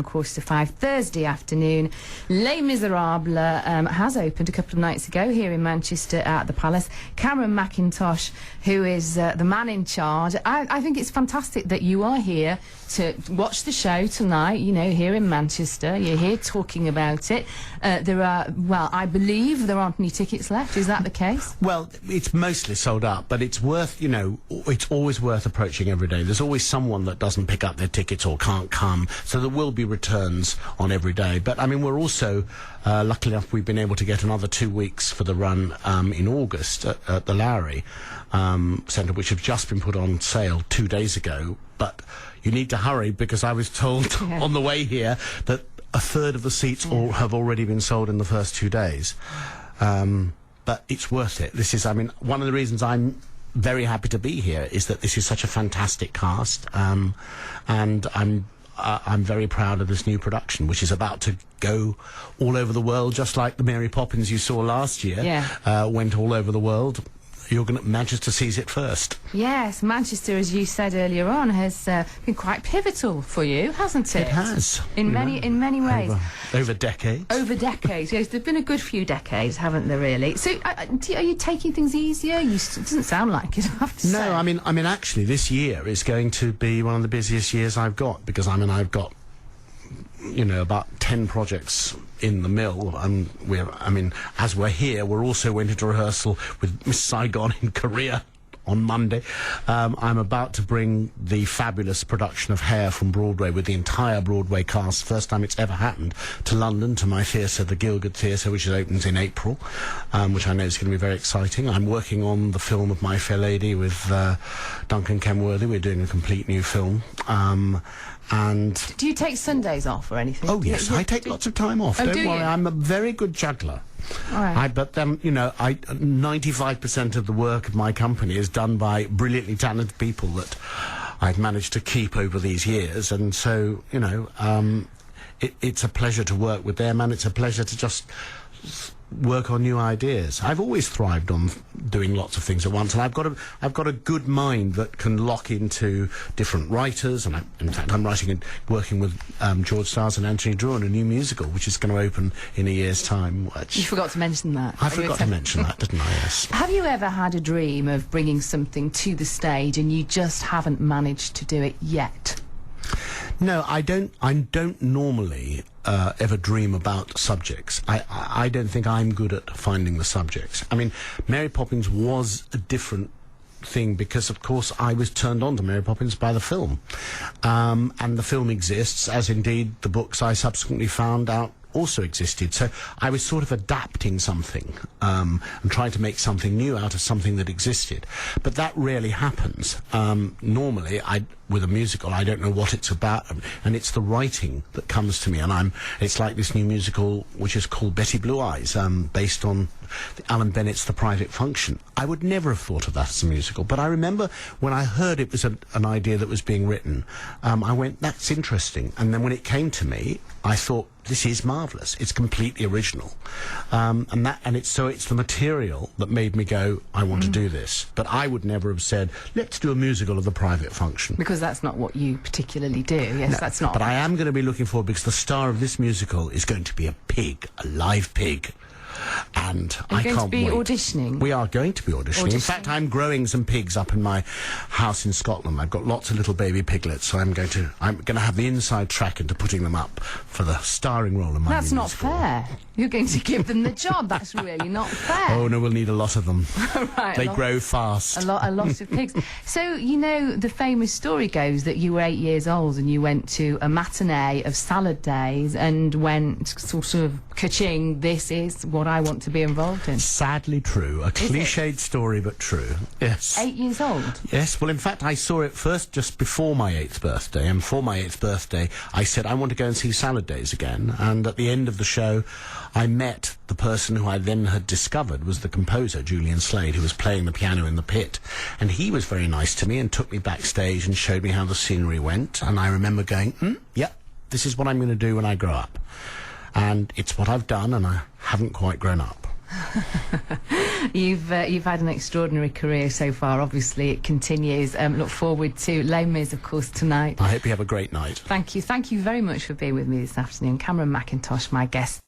4:45 Thursday afternoon. Les Miserables has opened a couple of nights ago here in Manchester at the Palace. Cameron Mackintosh, who is the man in charge. I think it's fantastic that you are here to watch the show tonight, you know, here in Manchester. You're here talking about it. I believe there aren't any tickets left. Is that the case? Well, it's mostly sold out, but it's worth, you know, it's always worth approaching every day. There's always someone that doesn't pick up their tickets or can't come, so there will be returns on every day. But I mean, we're also lucky enough we've been able to get another 2 weeks for the run in August at the Lowry Centre, which have just been put on sale 2 days ago. But you need to hurry, because I was told on the way here that a third of the seats have already been sold in the first 2 days. But it's worth it. This is, I mean, one of the reasons I'm very happy to be here is that this is such a fantastic cast, and I'm very proud of this new production, which is about to go all over the world, just like the Mary Poppins you saw last year went all over the world. Manchester sees it first. Yes, Manchester, as you said earlier on, has been quite pivotal for you, hasn't it? It has. In many ways. Over decades. Over decades, yes. There've been a good few decades, haven't there, really? So, are you taking things easier? It doesn't sound like it, I have to say. No, I mean, actually, this year is going to be one of the busiest years I've got, because, I've got, you know, about 10 projects in the mill, and as we're here, we're also went into rehearsal with Miss Saigon in Korea on Monday. I'm about to bring the fabulous production of Hair from Broadway with the entire Broadway cast, first time it's ever happened, to London, to my theatre, the Gielgud Theatre, which opens in April, which I know is going to be very exciting. I'm working on the film of My Fair Lady with Duncan Kenworthy. We're doing a complete new film. And do you take Sundays off or anything? Oh yes, I take lots of time off. Don't worry, I'm a very good juggler. All right. But you know, 95% of the work of my company is done by brilliantly talented people that I've managed to keep over these years, and so, you know, it's a pleasure to work with them, and it's a pleasure to just work on new ideas. I've always thrived on doing lots of things at once, and I've got a good mind that can lock into different writers. And in fact, I'm writing and working with George Stars and Anthony Drew on a new musical, which is going to open in a year's time. You forgot to mention that. I forgot to mention that, didn't I? Yes. Have you ever had a dream of bringing something to the stage and you just haven't managed to do it yet? No, I don't normally ever dream about subjects. I don't think I'm good at finding the subjects. I mean, Mary Poppins was a different thing because, of course, I was turned on to Mary Poppins by the film. And the film exists, as indeed the books I subsequently found out also existed. So I was sort of adapting something and trying to make something new out of something that existed. But that rarely happens. Normally, with a musical, I don't know what it's about, and it's the writing that comes to me. And it's like this new musical which is called Betty Blue Eyes, based on Alan Bennett's The Private Function. I would never have thought of that as a musical, but I remember when I heard it was an idea that was being written, I went, that's interesting. And then when it came to me, I thought, this is marvellous. It's completely original. It's the material that made me go, I want to do this. But I would never have said, let's do a musical of The Private Function. Because that's not what you particularly do. Yes, no, that's not. But I am going to be looking forward, because the star of this musical is going to be a pig, a live pig. And I can't wait. Are you going to be auditioning? We are going to be auditioning. In fact, I'm growing some pigs up in my house in Scotland. I've got lots of little baby piglets, so I'm going to have the inside track into putting them up for the starring role in my That's not fair. You're going to give them the job. That's really not fair. Oh no, we'll need a lot of them. Right, they grow fast. A lot of pigs. So, you know, the famous story goes that you were 8 years old and you went to a matinee of Salad Days and went sort of ka-ching, this is what I want to be involved in. Sadly true. A cliched story, but true. Yes. 8 years old? Yes. Well, in fact, I saw it first just before my 8th birthday, and for my 8th birthday, I said, I want to go and see Salad Days again. And at the end of the show, I met the person who I then had discovered was the composer, Julian Slade, who was playing the piano in the pit. And he was very nice to me and took me backstage and showed me how the scenery went. And I remember going, yeah, this is what I'm going to do when I grow up. And it's what I've done, and I haven't quite grown up. You've had an extraordinary career so far. Obviously, it continues. Look forward to Les Mis, of course, tonight. I hope you have a great night. Thank you. Thank you very much for being with me this afternoon. Cameron Mackintosh, my guest.